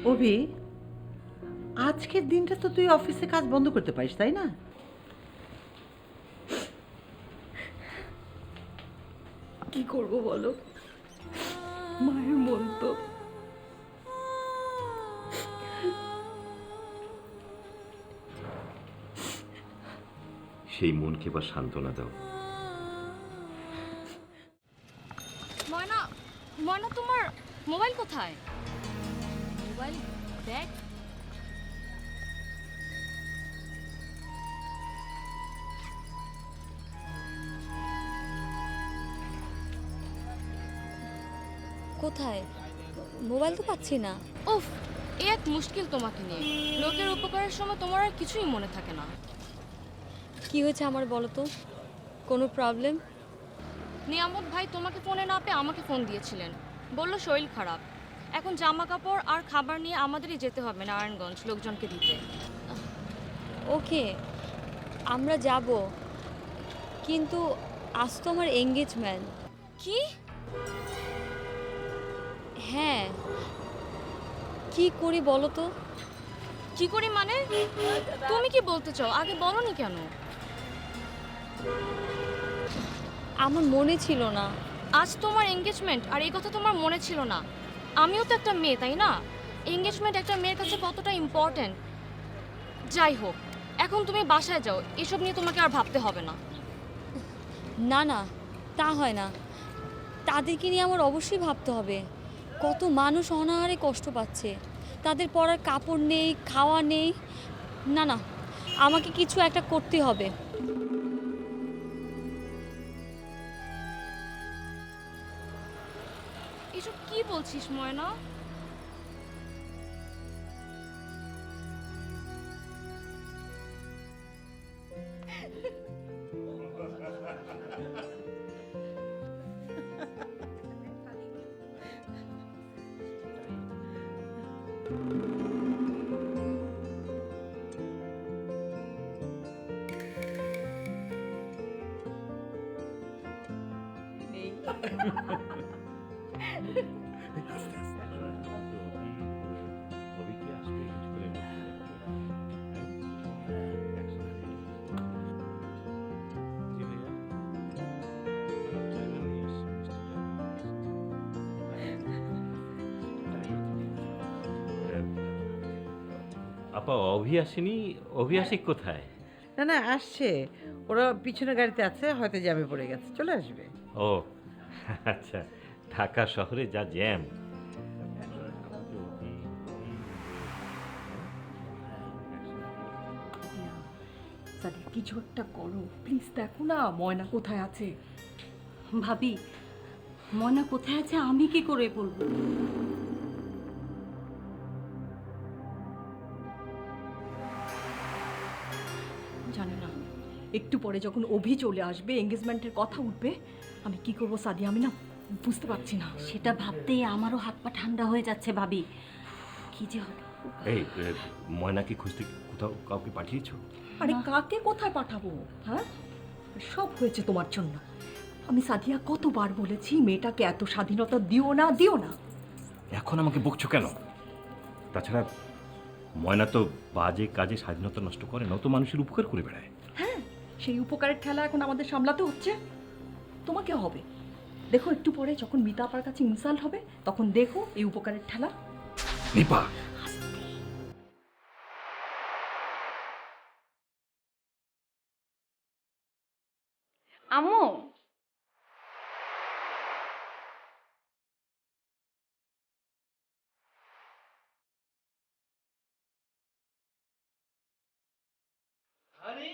অভি, আজকের দিনটা তো তুই অফিসে কাজ বন্ধ করতে পারিস, তাই না? কি করব বলো, মায়ের মন তো। সেই মনকে এবার সান্ত্বনা দাও। ময়না, ময়না তোমার মোবাইল কোথায়? Mobile bag? কোথায়? মোবাইল তো পাচ্ছি না। উফ, এ এক মুশকিল তোমাকে নিয়ে। লোকের উপকারের সময় তোমার আর কিছুই মনে থাকে না। কি হয়েছে আমার বলো তো, কোনো প্রবলেম? নিয়ামত ভাই তোমাকে ফোনে না পেয়ে আমাকে ফোন দিয়েছিলেন, বলল শরীর খারাপ, এখন জামা কাপড় আর খাবার নিয়ে আমাদেরই যেতে হবে নারায়ণগঞ্জ লোকজনকে দিতে। ওকে, আমরা যাব, কিন্তু আজ তো আমার এঙ্গেজমেন্ট। কি? হ্যাঁ, কি করি বলো তো? কি করি মানে? তুমি কি বলতে চাও আগে বলনি কেন? আমার মনে ছিল না। আজ তোমার এঙ্গেজমেন্ট আর এই কথা তোমার মনে ছিল না? আমিও তো একটা মেয়ে, তাই না? এঙ্গেজমেন্ট একটা মেয়ের কাছে কতটা ইম্পর্ট্যান্ট। যাই হোক, এখন তুমি বাসায় যাও, এসব নিয়ে তোমাকে আর ভাবতে হবে না। না না, তা হয় না, তাদেরকে নিয়ে আমার অবশ্যই ভাবতে হবে। কত মানুষ অনাহারে কষ্ট পাচ্ছে, তাদের পরার কাপড় নেই, খাওয়া নেই। না না, আমাকে কিছু একটা করতে হবে। এসব কি বলছিস ময়না? আপা, অভি আসেনি? অভি আসে কোথায়? না না, আসছে। ওরা পিছনের গাড়িতে আছে, হয়তো জ্যামে পড়ে গেছে, চলে আসবে। ও আচ্ছা, ঢাকা শহরে যা জ্যাম। সাদি, কিছু একটা করো প্লিজ, দেখো না ময়না কোথায় আছে। ভাবি, ময়না কোথায় আছে আমি কি করে বলবো? জানি না, একটু পরে যখন অভি চলে আসবে, এঙ্গেজমেন্টের কথা উঠবে, আমি কি করব সাদি, আমি না বুঝতে পারছি না। সেটা ভাবতেই আমারও হাত পা ঠান্ডা হয়ে যাচ্ছে ভাবি, কি যে হবে। এই ময়নাকে খুঁজতে কোথাও কাউকে পাঠিয়েছো? আরে কাকে কোথায় পাঠাবো? হ্যাঁ, সব হয়েছে তোমার জন্য। আমি সাদিয়া কতবার বলেছি মেয়েটাকে এত স্বাধীনতা দিও না, দিও না। এখন আমাকে বকছো কেন? তাছাড়া ময়না তো বাজে কাজে স্বাধীনতা নষ্ট করে না, ও তো মানুষের উপকার করে বেড়ায়। হ্যাঁ, সেই উপকারের ঠেলা এখন আমাদের সামলাতে হচ্ছে। তোমাকে হবে, দেখো একটু পরে যখন মিতা আপার কাছে ইনসাল্ট হবে, তখন দেখো এই উপকারের ঠেলা। নিপা, আম্মু, আরে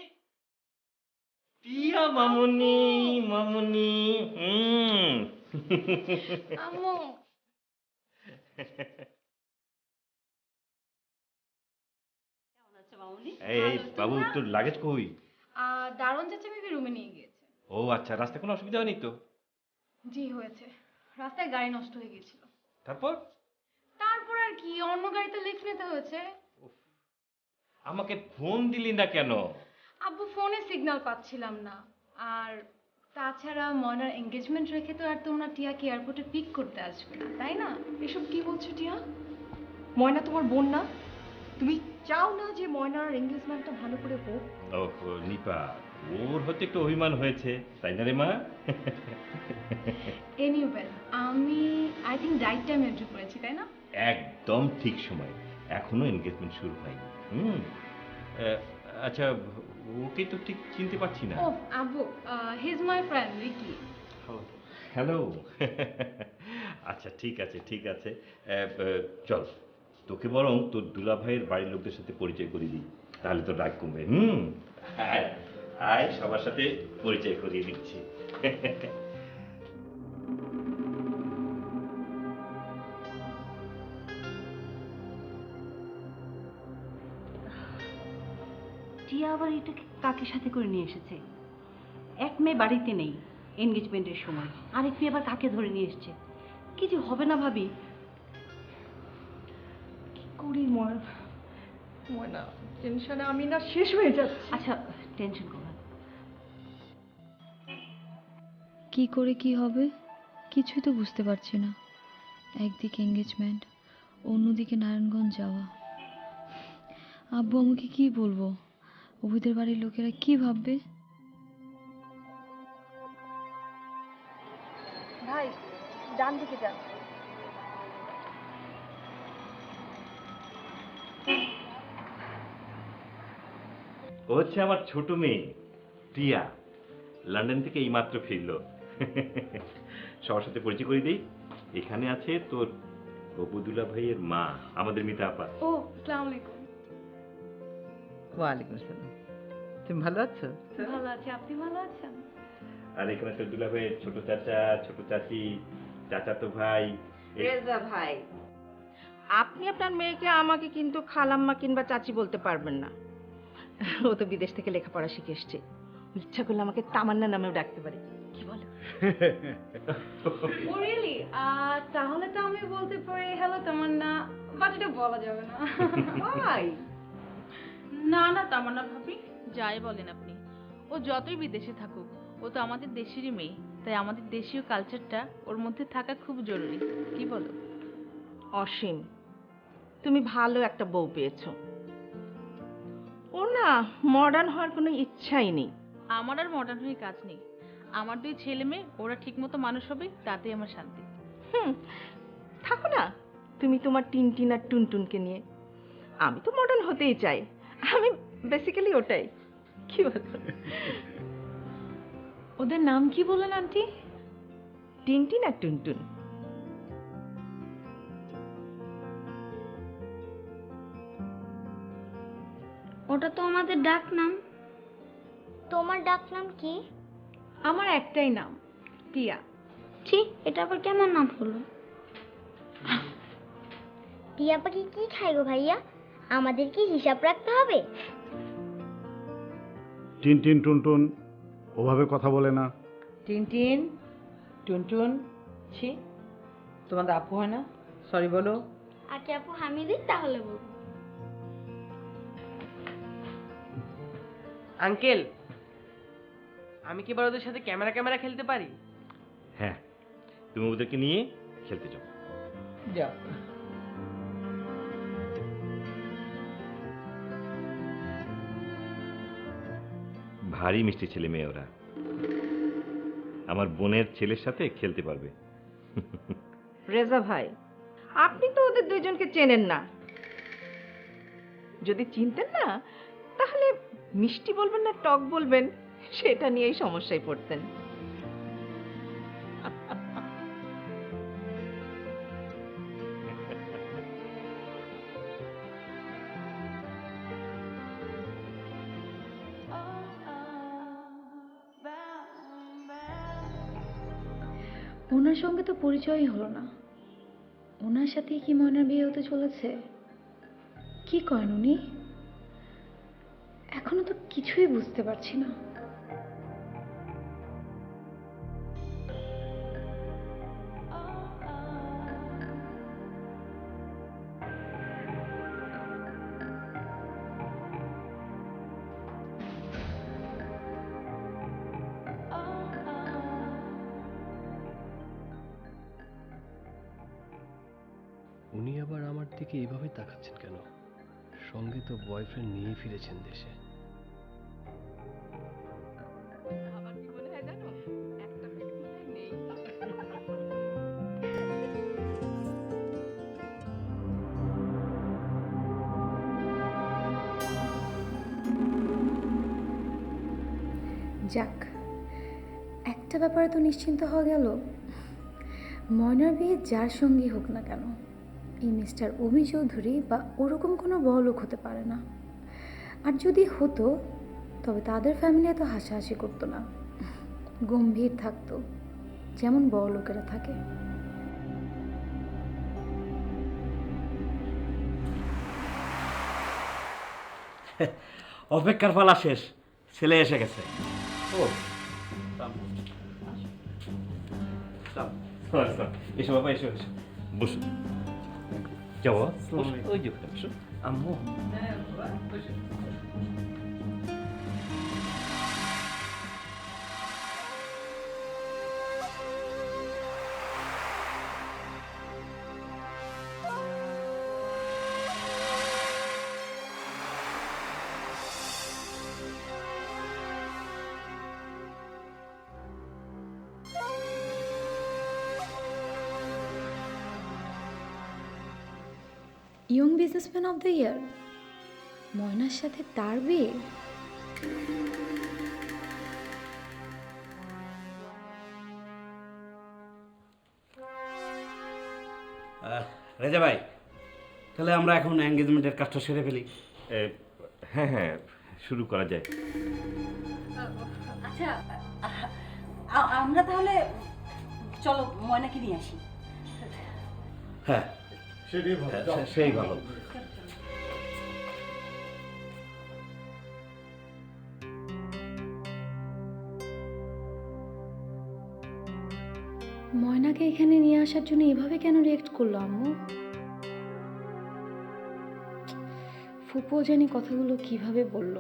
টিয়া মামুনি, মামুনি। আম্মু, এই বাবু, তোর লাগেজ কই? দারুণ চাচা বেবি রুমে নিয়ে গিয়েছে। ও আচ্ছা, রাস্তায় কোনো অসুবিধা হয়নি তো? জি হয়েছে, রাস্তায় গাড়ি নষ্ট হয়ে গিয়েছিল। তারপর? তারপর আর কি, অন্য গাড়িতে লিফট নিতে হয়েছে। আমাকে ফোন দিলি না কেন? আব্বু, ফোনে সিগন্যাল পাচ্ছিলাম না। আর তাছাড়া ময়নার এঙ্গেজমেন্ট রেখে তো আর তোমরা টিয়াকে এয়ারপোর্টে পিক করতে আসবে না, তাই না? এসব কি বলছো টিয়া? ময়না তোমার বোন না? তুমি চাও না যে ময়নার এঙ্গেজমেন্টটা ভালো করে হোক? ও নিপা, ওর হতে একটু অভিমান হয়েছে, তাই না রে মা? এনিওয়েল আমি আই থিঙ্ক রাইট টাইমে এন্ট্রি করেছি, তাই না? একদম ঠিক সময়, এখনো এনগেজমেন্ট শুরু হয়নি। আচ্ছা, ওকে তো ঠিক চিনতে পারছি না। ও আব্বু, he is my friend Ricky. Hello. আচ্ছা, ঠিক আছে ঠিক আছে। চল, তোকে বরং তোর দুলা ভাইয়ের বাড়ির লোকদের সাথে পরিচয় করিয়ে দিই, তাহলে তো রাগ কমবে। আয়, আয়, সবার সাথে পরিচয় করিয়ে দিচ্ছি। টিয়া আবার এটা কাকে সাথে করে নিয়ে এসেছে? এক মেয়ে বাড়িতে নেই এনগেজমেন্টের সময়, আরেক মেয়ে আবার কাকে ধরে নিয়ে এসেছে? কি যে হবে না ভাবি। করি ময়না, টেনশনে আমি না শেষ হয়ে যাচ্ছি। আচ্ছা টেনশন করো না। কি করে কি হবে কিছুই তো বুঝতে পারছি না। একদিকে এঙ্গেজমেন্ট, অন্যদিকে নারায়ণগঞ্জ যাওয়া। আব্বু আমাকে কি বলবো, অভিদের বাড়ির লোকেরা কি ভাববে? ভাই, ডান দিকে যান। ও হচ্ছে আমার ছোট মেয়ে প্রিয়া, লন্ডন থেকে এইমাত্র ফিরলো। সবার সাথে পরিচয় করে দিই, এখানে আছে তোর ববুদুলা ভাইয়ের মা, আমাদের মিতা আপা। ও আসসালামু আলাইকুম। ওয়ালাইকুম আসসালাম। তুমি ভালো আছো? ভালো আছি, আপনি ভালো আছেন? আর এখানে তোর দুলা ভাইয়ের ছোট চাচা, ছোট চাচি, চাচাতো ভাই। রেজা ভাই, আপনি আপনার মেয়েকে আমাকে কিন্তু খালাম্মা কিংবা চাচি বলতে পারবেন না। ও তো বিদেশ থেকে লেখাপড়া শিখে এসছে। ইচ্ছা করলে আমাকে তামান্না নামেও ডাকতে পারে। কি বলো? ও রিয়েলি? তাহলে তো আমি বলতে পারি হ্যালো তামান্না, বাট এটা বলা যাবে না। ভাই, না না তামান্না ভাবি, যাই বলেন আপনি, ও যতই বিদেশে থাকুক ও তো আমাদের দেশেরই মেয়ে, তাই আমাদের দেশীয় কালচারটা ওর মধ্যে থাকা খুব জরুরি। কি বলো? অসীম, তুমি ভালো একটা বউ পেয়েছো। ও না মডার্ন হওয়ার কোনো ইচ্ছাই নেই। আমার আর মডার্ন হয়ে কাজ নেই, আমার 2 ছেলে মেয়ে ওরা ঠিকমতো মানুষ হবে, তাতেই আমার শান্তি। থাকো না তুমি তোমার টিনটিন আর টুনটুনকে নিয়ে। আমি তো মডার্ন হতেই চাই, আমি বেসিক্যালি ওটাই। কি বলো? ওদের নাম কি বলেন আন্টি? টিনটিন আর টুনটুন। ওটা তো আমাদের ডাক নাম। তোমার ডাক নাম কি? আমার একটাই নাম, টিয়া। ঠিক, এটা আবার কেমন নাম হলো? টিয়া পাখি কি খায় গো ভাইয়া? আমাদের কি হিসাব রাখতে হবে? টিনটিন টুনটুন ওভাবে কথা বলে না। টিনটিন টুনটুন, ছি, তোমাদের আপু হয় না? সরি বলো। আচ্ছা আপু হামিদি, তাহলে বলবো। আঙ্কেল, আমি কি এবার ওদের সাথে ক্যামেরা খেলতে পারি? হ্যাঁ, তুমি ওদেরকে নিয়ে খেলতে যাও। যাও। ভারী মিষ্টি ছেলে মেয়ে ওরা, আমার বোনের ছেলের সাথে খেলতে পারবে। রেজা ভাই, আপনি তো ওদের দুইজনকে চেনেন না। যদি চিনতেন না তাহলে মিষ্টি বলবেন না টক বলবেন সেটা নিয়েই সমস্যায় পড়তেন। ওনার সঙ্গে তো পরিচয়ই হলো না। ওনার সাথে কি ময়নার বিয়ে হতে চলেছে? কি করেন উনি? এখনো তো কিছুই বুঝতে পারছি না। উনি আবার আমার দিকে এইভাবে তাকাচ্ছেন কেন? সঙ্গে তো বয়ফ্রেন্ড নিয়ে ফিরেছেন দেশে। আমার কি মনে হয় জানো, একটা পেট মনে হয় নেই। যাক, একটা ব্যাপারে তো নিশ্চিন্ত হওয়া গেল। ময়নার বিয়ে যার সঙ্গী হোক না কেন, এই মিস্টার অভি চৌধুরী বা ওরকম কোনো বড়লোক হতে পারে না। আর যদি হতো তবে তাদের ফ্যামিলি এত হাসাহাসি করতো না, গম্ভীর থাকতো, যেমন বড়লোকেরা থাকে। অপেক্ষার পালা শেষ, ছেলে এসে গেছে। ও এসো বাবা, এসো এসো, বসো। যাও বাবা, বসো। ওই যে বসো। আম্মু, young businessman of the year, ময়নার সাথে তার বিয়ে? রেজা ভাই, তাহলে আমরা এখন এঙ্গেজমেন্টের কাজটা সেরে ফেলি। হ্যাঁ হ্যাঁ, শুরু করা যায়। আচ্ছা, আমরা তাহলে চলো ময়নাকে নিয়ে আসি। হ্যাঁ, সেই ভালো। ময়নাকে এখানে নিয়ে আসার জন্য এভাবে কেন রিয়েক্ট করলো আম্মু? ফুপো জানি কথাগুলো কিভাবে বলল।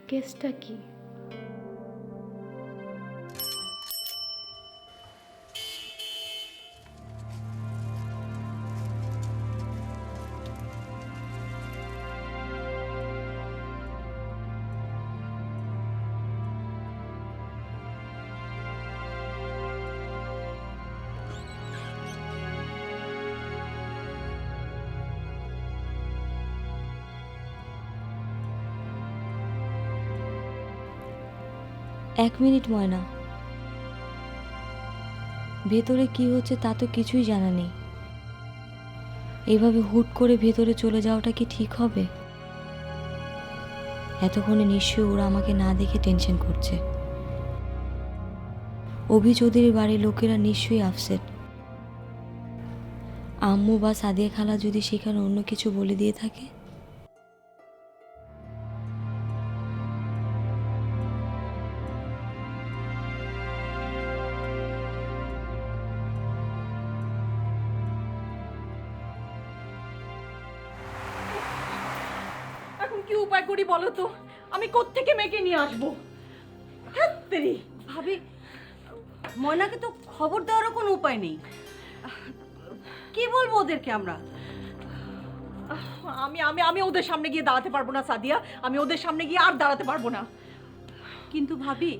কেসটা কি? এক মিনিট ময়না, ভেতরে কি হচ্ছে তা তো কিছুই জানা নেই। এইভাবে হুট করে ভেতরে চলে যাওয়াটা কি ঠিক হবে? এতক্ষণে নিশ্চয়ই ওরা আমাকে না দেখে টেনশন করছে। অভি চৌধুরীর বাড়ির লোকেরা নিশ্চয়ই আপসেট। আম্মু বা সাদিয়া খালা যদি সেখানে অন্য কিছু বলে দিয়ে থাকে। এখন কি উপায় করি বলো তো? আমি কোত্থেকে মেয়েকে নিয়ে আসবো? তেরি ভাবি, ময়নাকে তো খবর দেওয়ারও কোনো উপায় নেই। কি বলবো ওদেরকে আমরা? আমি আমি আমি ওদের সামনে গিয়ে দাঁড়াতে পারবো না সাদিয়া, আমি ওদের সামনে গিয়ে আর দাঁড়াতে পারবো না। কিন্তু ভাবি,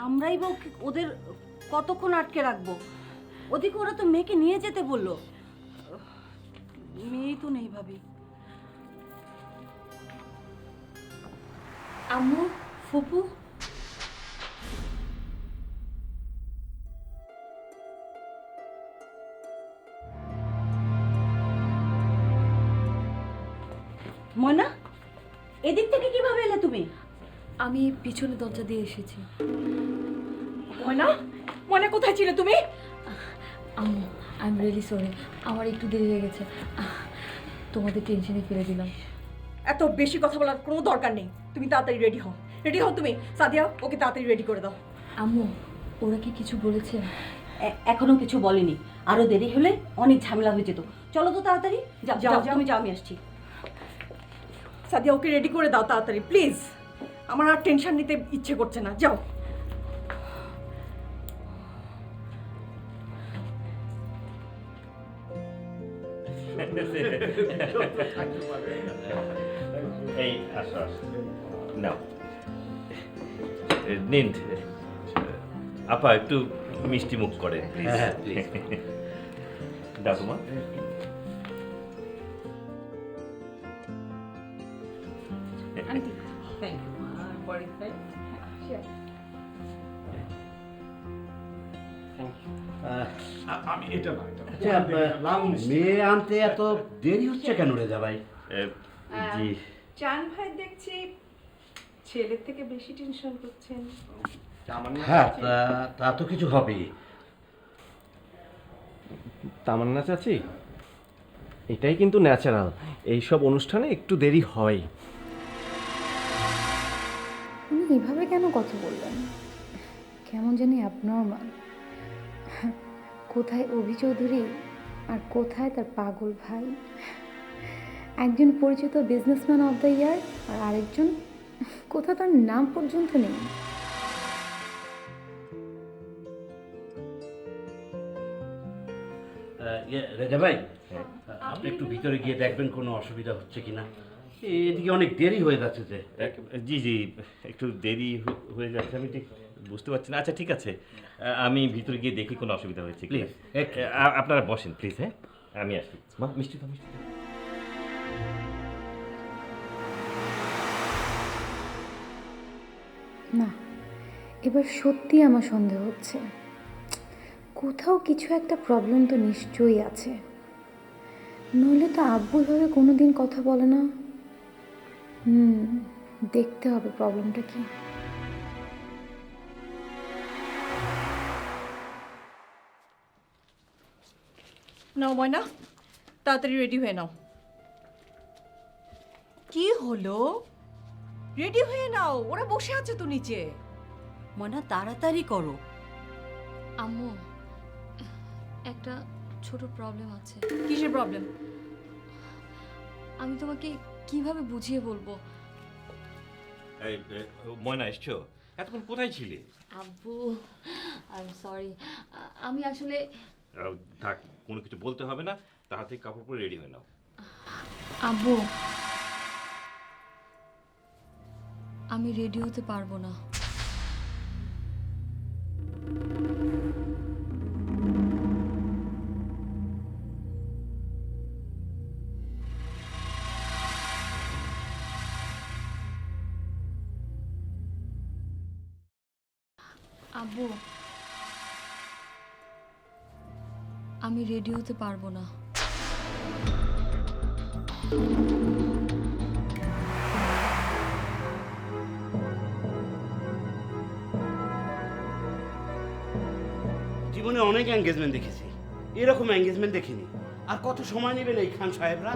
আমরাই বা ওদের কতক্ষণ আটকে রাখবো? ওদিকে ওরা তো মেয়েকে নিয়ে যেতে বললো। মেয়েই তো নেই ভাবি। আম্মু, ফুপু, ময়না, এদিক থেকে কিভাবে এলে তুমি? আমি পিছনে দরজা দিয়ে এসেছি। ময়না, ময়না কোথায় ছিলে তুমি? আম্মু, আই এম রিয়েলি সরি, আমার একটু দেরি হয়ে গেছে, তোমাদের টেনশনে ফেলে দিলাম। এত বেশি কথা বলার কোনো দরকার নেই। তুমি তাড়াতাড়ি রেডি হও, রেডি হও তুমি। সাদিয়া, ওকে তাড়াতাড়ি রেডি করে দাও। আম্মু, ওরা কি কিছু বলেছে? এখনো কিছু বলেনি, আরো দেরি হলে অনেক ঝামেলা হয়ে যেত। চলো তো তাড়াতাড়ি, যাও যাও, তুমি যাও, আমি আসছি। সাদিয়া, ওকে রেডি করে দাও তাড়াতাড়ি প্লিজ। আমার আর টেনশন নিতে ইচ্ছে করছে না, যাও। এই আসো আসো নাও নিন আপা একটু মিষ্টি মুখ করে হ্যাঁ, please. দাও তোমার আন্টি থ্যাংক ইউ বড়ি তাই আমি এটা না আচ্ছা, মেয়ে আনতে এত দেরি হচ্ছে কেন রেজা ভাই? জি চান ভাই দেখছি ছেলের থেকে বেশি টেনশন করছেন। হ্যাঁ, তা তো কিছু হবেই। তামান্না চাচি, এটাই কিন্তু ন্যাচারাল। এইসব অনুষ্ঠানে একটু দেরি হয়। উনি এভাবে কেন কথা বললেন? কেমন জানি অ্যাবনর্মাল। কোথায় অভি চৌধুরী আর কোথায় তার পাগল ভাই? একজন পরিচিত বিজনেসম্যান অফ দ্য ইয়ার আর আরেকজন কোথাও তার নাম পর্যন্ত নেই। রেজা ভাই, আপনি একটু ভিতরে গিয়ে দেখবেন কোনো অসুবিধা হচ্ছে কিনা। এদিকে অনেক দেরি হয়ে যাচ্ছে যে। জি জি একটু দেরি হয়ে যাচ্ছে আমি ঠিক বুঝতে পারছি না। আচ্ছা ঠিক আছে আমি ভিতরে গিয়ে দেখি কোনো অসুবিধা হয়েছে প্লিজ আপনারা বসেন প্লিজ। হ্যাঁ আমি আসি। মা মিষ্টি দাও মিষ্টি দাও। না, এবার সত্যি আমার সন্দেহ হচ্ছে। কোথাও কিছু একটা প্রবলেম তো নিশ্চয়ই আছে, নইলে তো আব্বু এভাবে কোনো দিন কথা বলে না। দেখতে হবে প্রবলেমটা কি। নাও ময়না, তাড়াতাড়ি রেডি হয়ে নাও। কি হলো? রেডি হয়ে নাও, ওরা বসে আছে তো নিচে। ময়না তাড়াতাড়ি করো। আম্মু, একটা ছোট প্রবলেম আছে। কিসের প্রবলেম? আমি তোমাকে কিভাবে বুঝিয়ে বলবো? ময়না এসছো? এতক্ষণ কোথায় ছিলে? আব্বু, আই এম সরি। আমি আসলে থাক, কোনো কিছু বলতে হবে না, তাড়াতাড়ি কাপড় পরে রেডি হয়ে নাও। আব্বু, আমি রেডি হতে পারবো না। আব্বু, আমি রেডি হতে পারবো না। জীবনে অনেক এঙ্গেজমেন্ট দেখেছি, এরকম এঙ্গেজমেন্ট দেখিনি। আর কত সময় নেবেন এই খান সাহেবরা?